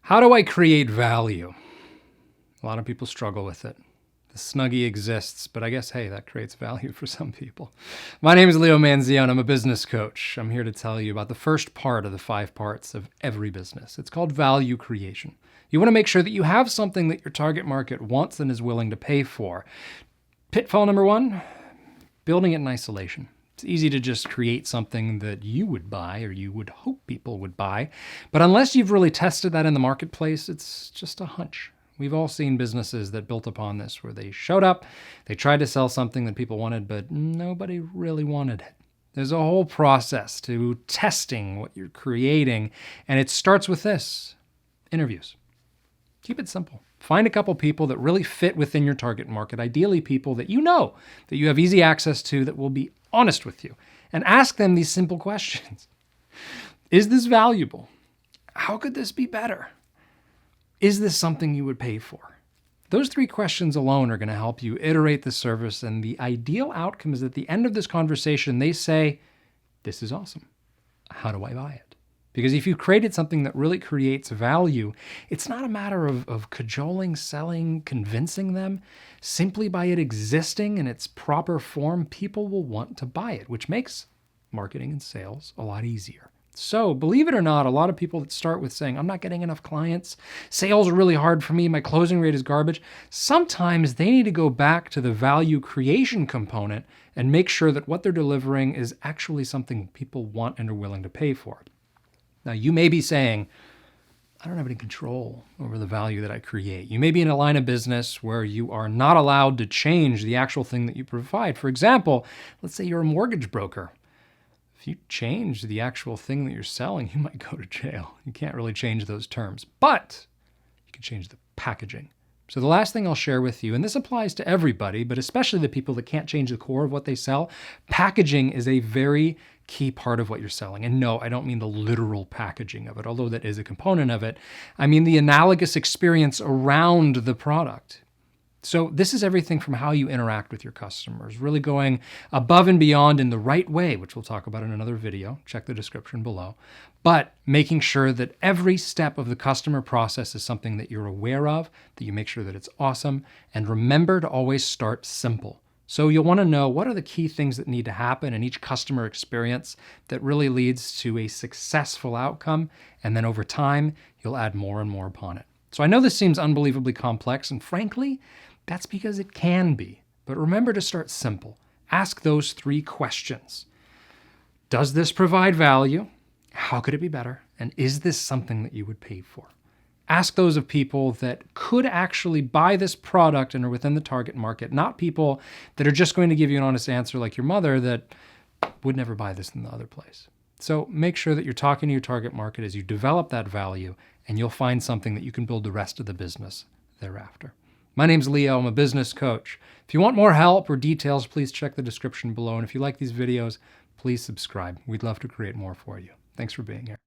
How do I create value? A lot of people struggle with it. The Snuggie exists, but I guess, hey, that creates value for some people. My name is Manzione. I'm a business coach. I'm here to tell you about the first part of the 5 parts of every business. It's called value creation. You want to make sure that you have something that your target market wants and is willing to pay for. Pitfall number 1, building it in isolation. It's easy to just create something that you would buy or you would hope people would buy. But unless you've really tested that in the marketplace, it's just a hunch. We've all seen businesses that built upon this, where they showed up, they tried to sell something that people wanted, but nobody really wanted it. There's a whole process to testing what you're creating, and it starts with this: interviews. Keep it simple. Find a couple people that really fit within your target market, ideally people that you know, that you have easy access to, that will be honest with you, and ask them these simple questions. Is this valuable? How could this be better? Is this something you would pay for? Those 3 questions alone are going to help you iterate the service, and the ideal outcome is at the end of this conversation, they say, this is awesome. How do I buy it? Because if you've created something that really creates value, it's not a matter of cajoling, selling, convincing them. Simply by it existing in its proper form, people will want to buy it, which makes marketing and sales a lot easier. So believe it or not, a lot of people that start with saying, I'm not getting enough clients, sales are really hard for me, my closing rate is garbage. Sometimes they need to go back to the value creation component and make sure that what they're delivering is actually something people want and are willing to pay for. Now, you may be saying, I don't have any control over the value that I create. You may be in a line of business where you are not allowed to change the actual thing that you provide. For example, let's say you're a mortgage broker. If you change the actual thing that you're selling, you might go to jail. You can't really change those terms, but you can change the packaging. So the last thing I'll share with you, and this applies to everybody, but especially the people that can't change the core of what they sell, packaging is a very key part of what you're selling. And no, I don't mean the literal packaging of it, although that is a component of it. I mean the analogous experience around the product. So this is everything from how you interact with your customers, really going above and beyond in the right way, which we'll talk about in another video. Check the description below. But making sure that every step of the customer process is something that you're aware of, that you make sure that it's awesome, and remember to always start simple. So you'll want to know what are the key things that need to happen in each customer experience that really leads to a successful outcome, and then over time, you'll add more and more upon it. So I know this seems unbelievably complex, and frankly, that's because it can be. But remember to start simple. Ask those 3 questions. Does this provide value? How could it be better? And is this something that you would pay for? Ask those of people that could actually buy this product and are within the target market, not people that are just going to give you an honest answer like your mother that would never buy this in the other place. So make sure that you're talking to your target market as you develop that value, and you'll find something that you can build the rest of the business thereafter. My name's Leo. I'm a business coach. If you want more help or details, please check the description below. And if you like these videos, please subscribe. We'd love to create more for you. Thanks for being here.